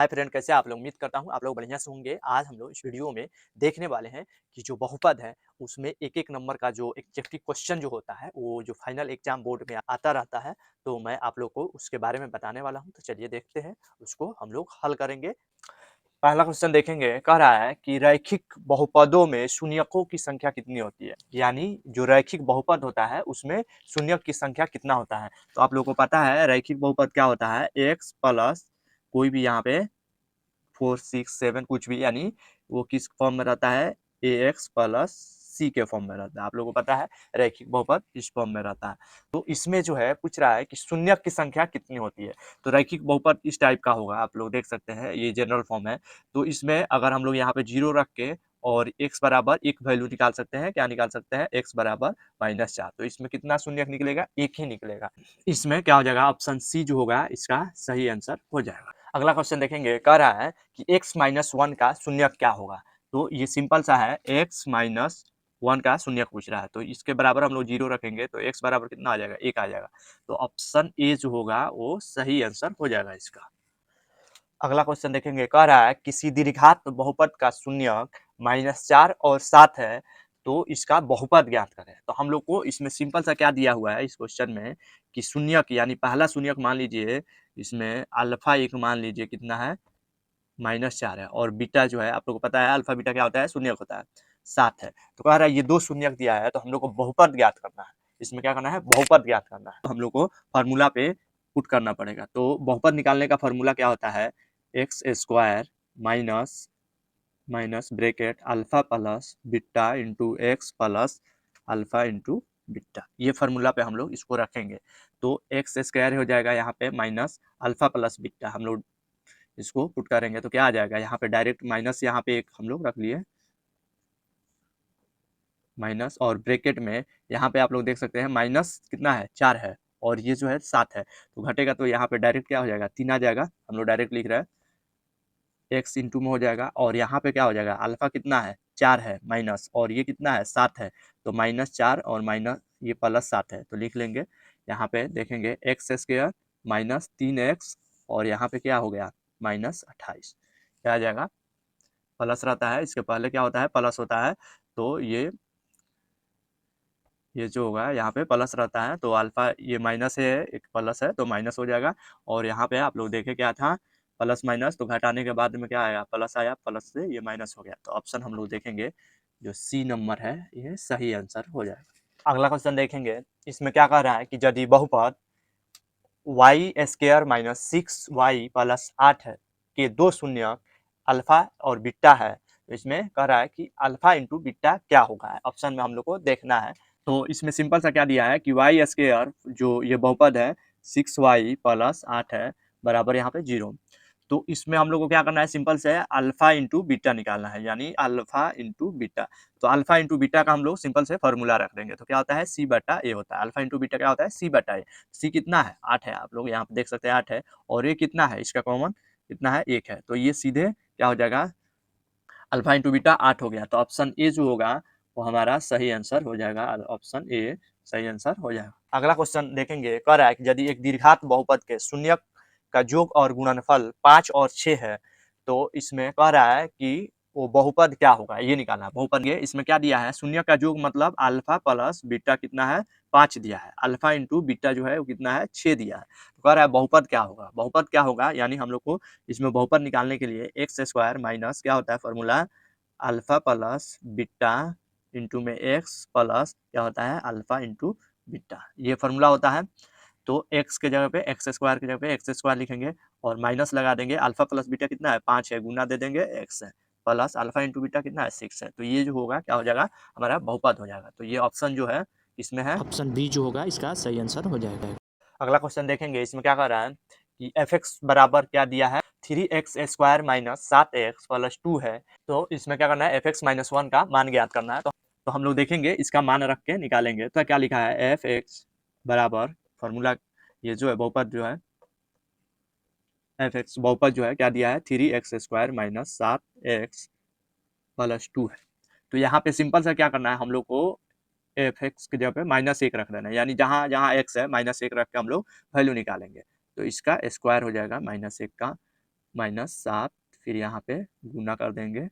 Hi friend, कैसे आप लोग? उम्मीद करता हूँ आप लोग बढ़िया से होंगे। आज हम लोग इस वीडियो में देखने वाले हैं कि जो बहुपद है उसमें एक-एक नंबर का जो एग्जैक्टिव क्वेश्चन जो होता है वो जो फाइनल एग्जाम बोर्ड में आता रहता है, तो मैं आप लोग को उसके बारे में बताने वाला हूँ। तो चलिए देखते हैं, उसको हम लोग हल करेंगे। पहला क्वेश्चन देखेंगे, कह रहा है कि रैखिक बहुपदों में शून्यकों की संख्या कितनी होती है? यानी जो रैखिक बहुपद होता है उसमें शून्यक की संख्या कितना होता है? तो आप लोगों को पता है रैखिक बहुपद क्या होता है, एक्स प्लस कोई भी यहाँ पे 4, 6, 7 कुछ भी, यानी वो किस फॉर्म में रहता है, ए एक्स प्लस सी के फॉर्म में रहता है। आप लोगों को पता है रैखिक बहुपद इस फॉर्म में रहता है। तो इसमें जो है पूछ रहा है कि शून्यक की संख्या कितनी होती है। तो रैखिक बहुपद इस टाइप का होगा, आप लोग देख सकते हैं ये जनरल फॉर्म है। तो इसमें अगर हम लोग यहाँ पे 0 रख के और x बराबर एक वैल्यू निकाल सकते हैं, क्या निकाल सकते हैं, x बराबर -4। तो इसमें कितना शून्यक निकलेगा, एक ही निकलेगा। इसमें क्या हो जाएगा, ऑप्शन सी जो होगा इसका सही आंसर हो जाएगा। अगला क्वेश्चन देखेंगे, कह रहा है कि x माइनस 1 का शून्यक क्या होगा। तो ये सिंपल सा है, x माइनस 1 का शून्यक पूछ रहा है, तो इसके बराबर हम लोग 0 रखेंगे तो x बराबर कितना आ जाएगा, 1 आ जाएगा। तो ऑप्शन ए जो होगा वो सही आंसर हो जाएगा इसका। अगला क्वेश्चन देखेंगे, कह रहा है किसी द्विघात बहुपद का शून्यक -4 और 7 है, तो इसका बहुपद ज्ञात करें। तो हम लोग को इसमें सिंपल सा क्या दिया हुआ है इस क्वेश्चन में कि शून्यक यानी पहला शून्यक मान लीजिए, इसमें अल्फा एक मान लीजिए कितना है, -4 है, और बीटा जो है आप लोग को पता है अल्फा बीटा क्या होता है, शून्यक होता है, 7 है। तो कह रहा है ये दो शून्यक दिया है, तो हम लोग को बहुपद ज्ञात करना है। इसमें क्या करना है, बहुपद ज्ञात करना है। तो हम लोग को फार्मूला पे पुट करना पड़ेगा। तो बहुपद निकालने का फार्मूला क्या होता है, x square minus minus bracket alpha plus beta into x plus alpha into beta. ये फार्मूला पे हम लोग इसको रखेंगे। तो एक्स स्क्वायर हो जाएगा यहाँ पे माइनस अल्फा प्लस बीटा, हम लोग इसको पुट करेंगे तो क्या आ जाएगा, यहाँ पे डायरेक्ट माइनस, यहाँ पे एक हम लोग रख लिए माइनस, और ब्रैकेट में यहाँ पे आप लोग देख सकते हैं माइनस कितना है, 4 है, और ये जो है 7 है। तो घटेगा तो यहाँ पे डायरेक्ट क्या हो जाएगा, 3 आ जाएगा। हम लोग डायरेक्ट लिख रहे हैं एक्स इंटू में हो जाएगा, और यहाँ पे क्या हो जाएगा, अल्फा कितना है, 4 है माइनस, और ये कितना है, 7 है। तो -4 और माइनस ये +7 है, तो लिख लेंगे। यहाँ पे देखेंगे एक्स स्क्वायर माइनस 3x, और यहाँ पे क्या हो गया, -28। क्या आ जाएगा, प्लस रहता है, इसके पहले क्या होता है, प्लस होता है। तो ये जो होगा यहाँ पे प्लस रहता है, तो अल्फा ये माइनस है, एक प्लस है तो माइनस हो जाएगा। और यहाँ पे आप लोग देखे क्या था, प्लस माइनस, तो घटाने के बाद में क्या आया, प्लस आया, प्लस से ये माइनस हो गया। तो ऑप्शन हम लोग देखेंगे जो सी नंबर है ये सही आंसर हो जाएगा। अगला क्वेश्चन देखेंगे, इसमें क्या कह रहा है कि यदि बहुपद Y square minus 6y plus 8 है के दो शून्यक अल्फा और बीटा है, तो इसमें कह रहा है कि अल्फा इंटू बीटा क्या होगा। ऑप्शन में हम लोग को देखना है। तो इसमें सिंपल सा क्या दिया है कि वाई स्क्वायर जो ये बहुपद है 6y प्लस 8 है बराबर यहाँ पे 0। तो इसमें हम लोग को क्या करना है, सिंपल से अल्फा इंटू बीटा निकालना है, यानी अल्फा इंटू बीटा। तो अल्फा इंटू बीटा का हम लोग सिंपल से फॉर्मूला रख देंगे, तो क्या होता है, सी बटा ए होता है। अल्फा इंटू बीटा क्या होता है, सी बटा ए। सी कितना है, 8 है, आप लोग यहाँ पे देख सकते हैं 8 है, और ये कितना है, इसका कॉमन कितना है, 1 है। तो ये सीधे क्या हो जाएगा, अल्फा इंटू बीटा 8 हो गया। तो ऑप्शन ए जो होगा वो हमारा सही आंसर हो जाएगा, ऑप्शन ए सही आंसर हो जाएगा। अगला क्वेश्चन देखेंगे, कह रहा है कि यदि एक दीर्घात बहुपद के शून्यक का योग और गुणनफल 5 और 6 है, तो इसमें कह रहा है कि वो बहुपद क्या होगा, ये निकालना है। बहुपद ये इसमें क्या दिया है, शून्य का योग मतलब अल्फा प्लस बीटा कितना है, 5 दिया है, अल्फा इंटू बीटा जो है वो कितना है, 6 दिया है। तो कह रहा है बहुपद क्या होगा, बहुपद क्या होगा, यानी हम लोग को इसमें बहुपद निकालने के लिए एक्स स्क्वायर माइनस क्या होता है formula, alpha plus beta into में एक्स प्लस क्या होता है, अल्फा इंटू बीटा, ये फॉर्मूला होता है। तो एक्स के जगह पे एक्स स्क्वायर की जगह पे एक्स स्क्वायर लिखेंगे, और माइनस लगा देंगे, अल्फा प्लस बीटा कितना है, 5 है, गुना दे देंगे एक्स है, प्लस अल्फा इंटू बीटा कितना है, 6 है। तो ये जो होगा क्या हो जाएगा, हमारा बहुपद हो जाएगा। तो ये ऑप्शन जो है इसमें है, ऑप्शन बी जो होगा इसका सही आंसर हो जाएगा। अगला क्वेश्चन देखेंगे, इसमें क्या कर रहा है कि एफ एक्स बराबर क्या दिया है, 3x square minus 7x plus 2 है। तो इसमें क्या करना है, एफ एक्स माइनस 1 का मान ज्ञात करना है। तो हम लोग देखेंगे इसका मान रख के निकालेंगे। तो क्या लिखा है, एफ एक्स बराबर फॉर्मूला, ये जो है बहुपद जो है एफ एक्स बहुपद जो है क्या दिया है, 3x square minus 7x plus 2 है। तो यहाँ पे सिंपल सा क्या करना है, हम लोग को एफ एक्स की जगह पे -1 रख देना है, यानी जहाँ जहाँ एक्स है -1 रख के हम लोग वैल्यू निकालेंगे। तो इसका स्क्वायर हो जाएगा -1 का -7, फिर यहाँ पे गुना कर देंगे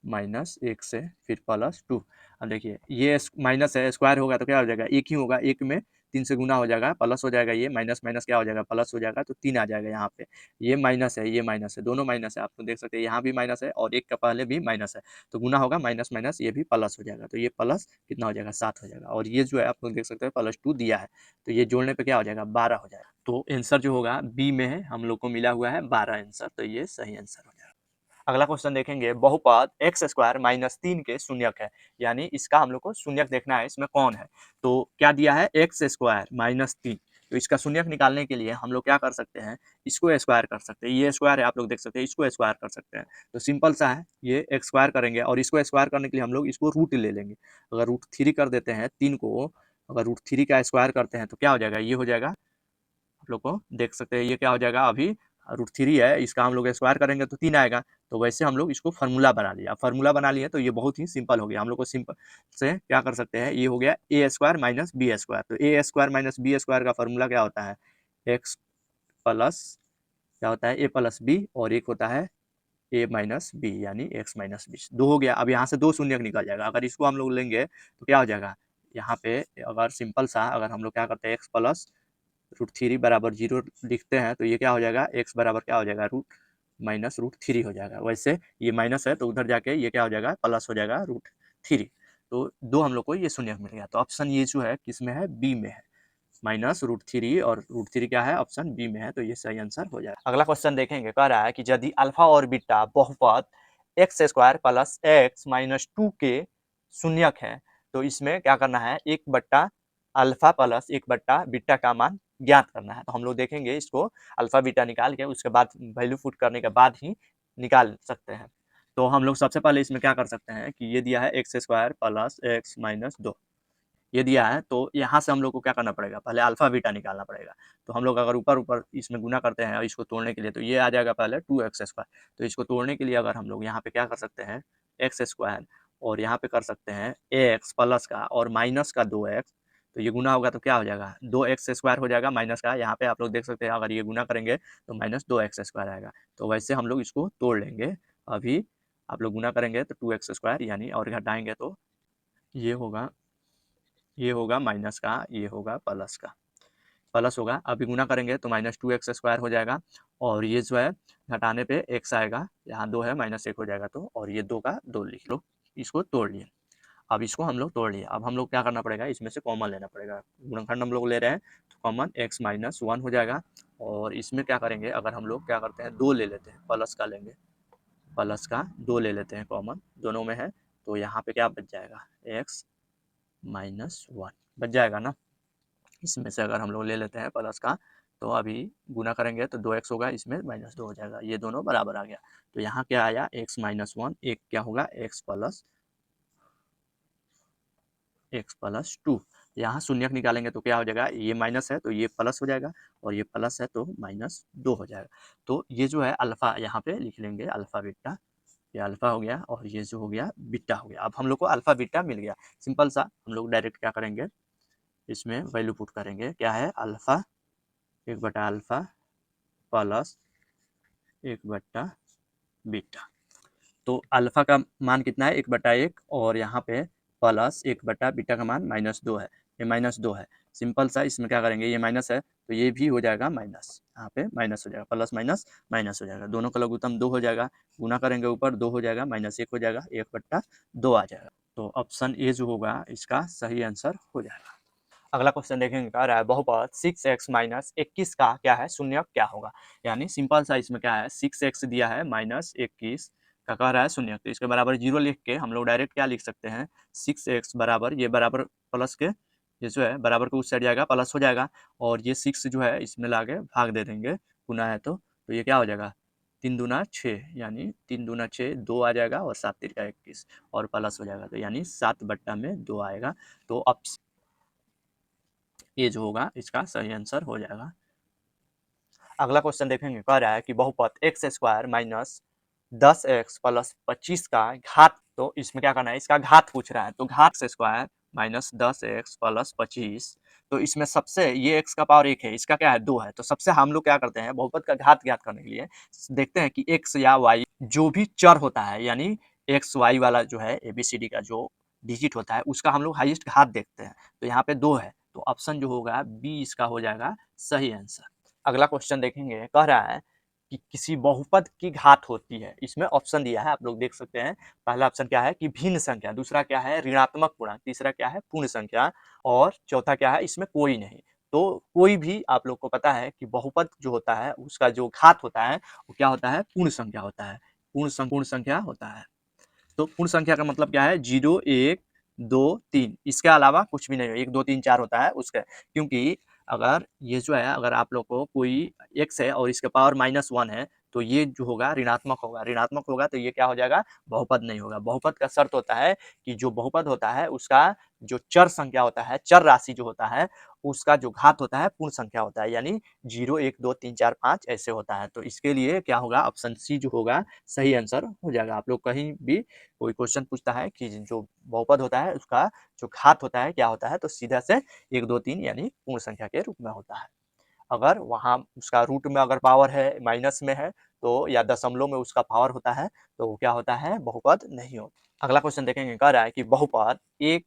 -1 से, फिर +2। अब देखिए ये माइनस है, स्क्वायर होगा तो क्या हो जाएगा, 1 ही होगा, 1 में 3 से गुना हो जाएगा, प्लस हो जाएगा, ये माइनस माइनस क्या हो जाएगा, प्लस हो जाएगा, तो 3 आ जाएगा यहाँ पे। ये माइनस है, ये माइनस है, दोनों माइनस है, आप तो देख सकते हैं यहाँ भी माइनस है और 1 का पहले भी माइनस है, तो गुना होगा माइनस माइनस, ये भी प्लस हो जाएगा, तो ये प्लस कितना हो जाएगा, 7 हो जाएगा। और ये जो है आप लोग देख सकते हैं +2 दिया है, तो ये जोड़ने पे क्या हो जाएगा, 12 हो जाएगा। तो आंसर जो होगा बी में है, हम लोग को मिला हुआ है 12 आंसर, तो ये सही आंसर हो जाएगा। अगला क्वेश्चन देखेंगे, बहुपद एक्स स्क्वायर -3 के शून्यक है, यानी इसका हम लोग को शून्यक देखना है, इसमें कौन है। तो क्या दिया है, एक्स स्क्वायर -3, तो इसका शून्यक निकालने के लिए हम लोग क्या कर सकते हैं, इसको स्क्वायर कर सकते हैं, ये स्क्वायर है आप लोग देख सकते हैं, इसको स्क्वायर कर सकते हैं। तो सिंपल सा है, ये स्क्वायर करेंगे और इसको स्क्वायर करने के लिए हम लोग इसको रूट ले लेंगे। अगर √3 कर देते हैं 3 को, अगर √3 का स्क्वायर करते हैं तो क्या हो जाएगा, ये हो जाएगा, आप लोग को देख सकते हैं, ये क्या हो जाएगा, अभी √3 है, इसका हम लोग स्क्वायर करेंगे तो 3 आएगा। तो वैसे हम लोग इसको फार्मूला बना लिया, फार्मूला बना लिए तो ये बहुत ही सिंपल हो गया। हम लोग को सिंपल से क्या कर सकते हैं, ये हो गया ए स्क्वायर माइनस बी स्क्वायर। तो ए स्क्वायर माइनस बी स्क्वायर का फार्मूला क्या होता है, एक्स प्लस क्या होता है, ए प्लस बी, और एक होता है ए माइनस बी, यानी एक्स माइनस बी। 2 हो गया। अब यहाँ से 2 शून्य निकल जाएगा, अगर इसको हम लोग लेंगे तो क्या हो जाएगा, यहाँ पे अगर सिंपल सा अगर हम लोग क्या करते हैं, एक्स प्लस √3 बराबर 0 लिखते हैं, तो ये क्या हो जाएगा, x बराबर क्या हो जाएगा, -√3 हो जाएगा। वैसे ये माइनस है तो उधर जाके ये क्या हो जाएगा, प्लस हो जाएगा √3। तो 2 हम लोग को ये शून्य मिल गया। तो ऑप्शन ये जो है किस में है, बी में है, -√3, और √3 क्या है, ऑप्शन बी में है, तो ये सही आंसर हो जाएगा। अगला क्वेश्चन देखेंगे, कह रहा है कि यदि अल्फा और बीटा बहुपद x square plus x minus 2 के शून्यक है, तो इसमें क्या करना है, 1 बट्टा अल्फा प्लस 1 बट्टा बीटा का मान ज्ञात करना है। तो हम लोग देखेंगे इसको, अल्फा बीटा निकाल के उसके बाद वैल्यू पुट करने के बाद ही निकाल सकते हैं। तो हम लोग सबसे पहले इसमें क्या कर सकते हैं कि ये दिया है x square plus x minus 2, ये दिया है, तो यहाँ से हम लोग को क्या करना पड़ेगा, पहले अल्फा बीटा निकालना पड़ेगा। तो हम लोग अगर ऊपर ऊपर इसमें गुना करते हैं और इसको तोड़ने के लिए, तो ये आ जाएगा पहले 2x²। तो इसको तोड़ने के लिए अगर हम लोग यहाँ पे क्या कर सकते हैं, x² और यहाँ पे कर सकते हैं ax प्लस का और माइनस का 2x, तो ये गुना होगा तो क्या हो जाएगा, 2x² हो जाएगा माइनस का। यहाँ पे आप लोग देख सकते हैं अगर ये गुना करेंगे तो -2x² आएगा। तो वैसे हम लोग इसको तोड़ लेंगे। अभी आप लोग गुना करेंगे तो 2x² यानी, और घटाएंगे तो ये होगा, ये होगा माइनस का, ये होगा प्लस का, प्लस होगा। अभी गुना करेंगे तो -2x² हो जाएगा, और ये जो है घटाने पे x आएगा, यहाँ 2 है -1 हो जाएगा, तो और ये 2 का 2 लिख लो। इसको तोड़ लिए, अब इसको हम लोग तोड़ लिए। अब हम लोग क्या करना पड़ेगा, इसमें से कॉमन लेना पड़ेगा। गुणनखंड हम लोग ले रहे हैं तो कॉमन x - 1 हो जाएगा, और इसमें क्या करेंगे, अगर हम लोग क्या करते हैं, 2 ले लेते हैं, प्लस का लेंगे, प्लस का 2 ले लेते हैं कॉमन, दोनों में है, तो यहाँ पे क्या बच जाएगा, x - 1 बच जाएगा ना। इसमें से अगर हम लोग ले लेते हैं प्लस का, तो अभी गुना करेंगे तो 2x होगा, इसमें -2 हो जाएगा, ये दोनों बराबर आ गया। तो यहाँ क्या आया, x - 1, एक क्या होगा, x प्लस 2। यहाँ शून्यक निकालेंगे तो क्या हो जाएगा, ये माइनस है तो ये प्लस हो जाएगा, और ये प्लस है तो -2 हो जाएगा। तो ये जो है अल्फा, यहाँ पे लिख लेंगे अल्फा बीटा, ये अल्फा हो गया और ये जो हो गया बीटा हो गया। अब हम लोग को अल्फा बीटा मिल गया। सिंपल सा हम लोग डायरेक्ट क्या करेंगे, इसमें वैल्यू पुट करेंगे, क्या है, अल्फा 1/अल्फा प्लस 1/बीटा। तो अल्फा का मान कितना है, 1/1, और यहाँ पे प्लस 1/बीटा का मान -2 है, ये -2 है। सिंपल सा इसमें क्या करेंगे, ये माइनस है तो ये भी हो जाएगा माइनस, यहाँ पे माइनस हो जाएगा, प्लस माइनस माइनस हो जाएगा, दोनों का लघुत्तम 2 हो जाएगा। गुना करेंगे ऊपर 2 हो जाएगा, -1 हो जाएगा, 1/2 आ जाएगा। तो ऑप्शन ए जो होगा इसका सही आंसर हो जाएगा। अगला क्वेश्चन देखेंगे, कह रहा है बहुपद 6x - 21 का क्या है, शून्यक क्या होगा। यानी सिंपल सा इसमें क्या है, 6x दिया है -21 का कह रहा है शून्यक, तो इसके बराबर 0 लिख के हम लोग डायरेक्ट क्या लिख सकते हैं, 6x बराबर, ये बराबर प्लस के, ये जो है बराबर को उस साइड जाएगा, प्लस हो जाएगा, और ये 6 जो है इसमें लाके भाग दे देंगे, गुना है तो ये क्या हो जाएगा, 3 दूना 6, यानी 3 दूना 6, 2 आ जाएगा, और 7 तिरका 21, और प्लस हो जाएगा, तो यानी 7/2 आएगा। तो अब ये जो होगा इसका सही आंसर हो जाएगा। अगला क्वेश्चन देखेंगे, कह रहा है कि बहुपद x² - 10x प्लस 25 का घात, तो इसमें क्या करना है, इसका घात पूछ रहा है, तो घात x² - 10x प्लस 25, तो इसमें सबसे ये x का पावर 1 है, इसका क्या है 2 है, तो सबसे हम लोग क्या करते हैं बहुपद का घात ज्ञात करने के लिए देखते हैं कि x या y जो भी चर होता है यानी x y वाला जो है ABCD का जो डिजिट होता है उसका हम लोग हाईएस्ट घात देखते हैं। तो यहाँ पे 2 है, तो ऑप्शन जो होगा बी इसका हो जाएगा सही आंसर। अगला क्वेश्चन देखेंगे, कह रहा है कि किसी बहुपद की घात होती है। इसमें ऑप्शन दिया है, आप लोग देख सकते हैं। पहला ऑप्शन क्या है कि भिन्न संख्या, दूसरा क्या है ऋणात्मक पूर्णांक, तीसरा क्या है पूर्ण संख्या और चौथा क्या है इसमें कोई नहीं। तो कोई भी आप लोग को पता है कि बहुपद जो होता है उसका जो घात होता है वो क्या होता है पूर्ण संख्या होता है, पूर्ण संख्या होता है। तो पूर्ण संख्या का मतलब क्या है 0 1 2 3, इसके अलावा कुछ भी नहीं है। 1 2 3 4 होता है उसका, क्योंकि अगर ये जो है अगर आप लोग को कोई x है और इसके पावर -1 है तो ये जो होगा ऋणात्मक होगा तो ये क्या हो जाएगा बहुपद नहीं होगा। बहुपद का शर्त होता है कि जो बहुपद होता है उसका जो चर संख्या होता है, चर राशि जो होता है उसका जो घात होता है पूर्ण संख्या होता है, यानी 0 1 2 3 4 5 ऐसे होता है। तो इसके लिए क्या होगा ऑप्शन सी जो होगा सही आंसर हो जाएगा। आप लोग कहीं भी कोई क्वेश्चन पूछता है कि जो बहुपद होता है उसका जो घात होता है क्या होता है तो सीधा से 1 2 3 यानी पूर्ण संख्या के रूप में होता है। अगर वहाँ उसका रूट में अगर पावर है माइनस में है तो या दशमलव में उसका पावर होता है तो वो क्या होता है बहुपद नहीं होता। अगला क्वेश्चन देखेंगे, कह रहा है कि बहुपद एक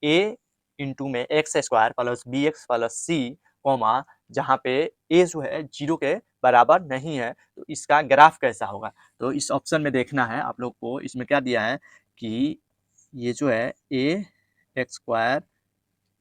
ए इंटू में x square plus b x plus c comma जहाँ पे ए जो है 0 के बराबर नहीं है तो इसका ग्राफ कैसा होगा। तो इस ऑप्शन में देखना है आप लोग को, इसमें क्या दिया है कि ये जो है a x square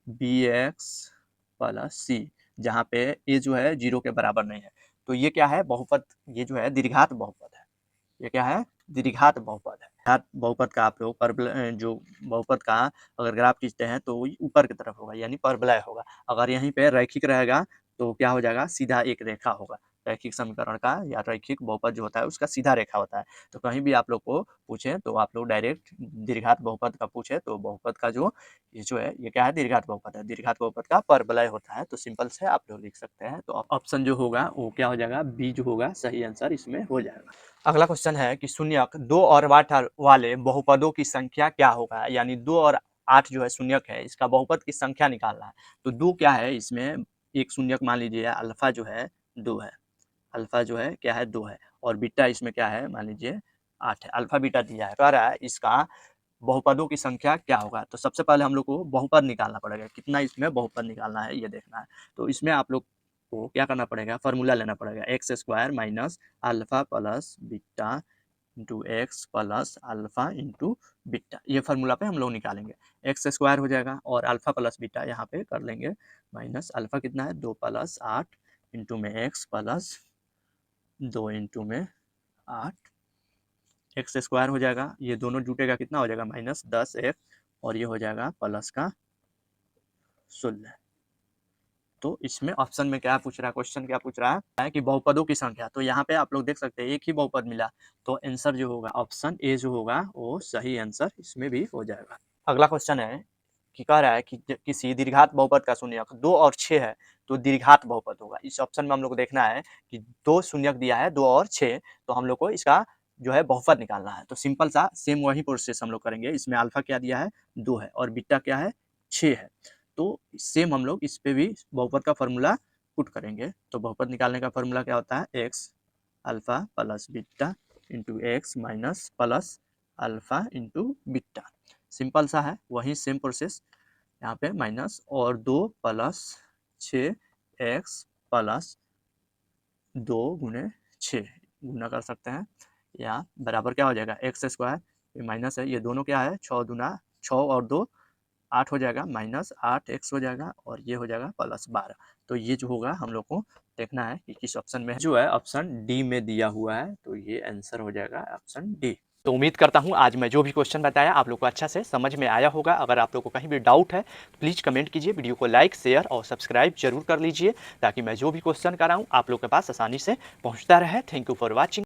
b x plus c जहाँ पे ए जो है 0 के बराबर नहीं है तो ये क्या है बहुपद, ये जो है दीर्घात बहुपद है। ये क्या है द्विघात बहुपद है। घात बहुपद का आप लोग जो बहुपद का अगर ग्राफ खींचते हैं तो ऊपर की तरफ होगा यानी परवलय होगा। अगर यहीं पे रैखिक रहेगा तो क्या हो जाएगा सीधा एक रेखा होगा। रैखिक समीकरण का या रैखिक बहुपद जो होता है उसका सीधा रेखा होता है। तो कहीं भी आप लोग को पूछे तो आप लोग डायरेक्ट दीर्घात बहुपद का पूछे तो बहुपद का जो ये जो है ये क्या है दीर्घात बहुपद है। दीर्घात बहुपद का परवलय होता है तो सिंपल से आप लोग लिख सकते हैं। तो ऑप्शन जो होगा वो क्या हो जाएगा बी जो होगा सही आंसर इसमें हो जाएगा। अगला क्वेश्चन है कि शून्यक 2 और 8 वाले बहुपदों की संख्या क्या होगा, यानी 2 और 8 जो है शून्यक है इसका बहुपद की संख्या निकालना है। तो 2 क्या है इसमें एक शून्यक मान लीजिए अल्फा जो है 2 है, अल्फा जो है क्या है 2 है और बीटा इसमें क्या है मान लीजिए 8 है। अल्फा बीटा दिया है, कह रहा है इसका बहुपदों की संख्या क्या होगा। तो सबसे पहले हम लोग को बहुपद निकालना पड़ेगा, कितना इसमें बहुपद निकालना है ये देखना है। तो इसमें आप लोग को क्या करना पड़ेगा फार्मूला लेना पड़ेगा x square minus alpha plus beta into x plus alpha into beta, ये फार्मूला पे हम लोग निकालेंगे। एक्स स्क्वायर हो जाएगा और अल्फा प्लस बीटा यहाँ पे कर लेंगे माइनस अल्फा कितना है 2 प्लस 8 इंटू में एक्स प्लस 2 इंटू में 8 एक्स स्क्वायर हो जाएगा, ये दोनों जुटेगा कितना हो जाएगा -10 एक्स और ये हो जाएगा प्लस का 16। तो इसमें ऑप्शन में क्या पूछ रहा है, क्वेश्चन क्या पूछ रहा है कि बहुपदों की संख्या। तो यहाँ पे आप लोग देख सकते हैं एक ही बहुपद मिला तो आंसर जो होगा ऑप्शन ए जो होगा वो सही आंसर इसमें भी हो जाएगा। अगला क्वेश्चन है कि कह रहा है कि किसी दीर्घात बहुपद का शून्यक 2 और 6 है तो दीर्घात बहुपद होगा। इस ऑप्शन में हम लोग को देखना है कि 2 शून्यक दिया है 2 और 6 तो हम लोग को इसका जो है बहुपद निकालना है। तो सिंपल सा सेम वही प्रोसेस हम लोग करेंगे। इसमें अल्फा क्या दिया है 2 है और बीटा क्या है 6 है। तो सेम हम लोग इस पे भी बहुपद का फॉर्मूला पुट करेंगे। तो बहुपद निकालने का फॉर्मूला क्या होता है x alpha plus beta into x minus plus alpha into beta. Simple सा है वही सेम प्रोसेस यहाँ पे माइनस और 2 प्लस 6 एक्स प्लस 2 गुणे 6 गुना कर सकते हैं या बराबर क्या हो जाएगा एक्स स्क्वायर, ये माइनस है ये दोनों क्या है 6 दूना 6 और 2 8 हो जाएगा माइनस 8 एक्स हो जाएगा और ये हो जाएगा प्लस 12। तो ये जो होगा हम लोग को देखना है कि किस ऑप्शन में जो है ऑप्शन डी में दिया हुआ है तो ये आंसर हो जाएगा ऑप्शन डी। तो उम्मीद करता हूँ आज मैं जो भी क्वेश्चन बताया आप लोग को अच्छा से समझ में आया होगा। अगर आप लोग को कहीं भी डाउट है तो प्लीज़ कमेंट कीजिए, वीडियो को लाइक शेयर और सब्सक्राइब जरूर कर लीजिए ताकि मैं जो भी क्वेश्चन कराऊँ आप लोग के पास आसानी से पहुँचता रहे। Thank you for watching.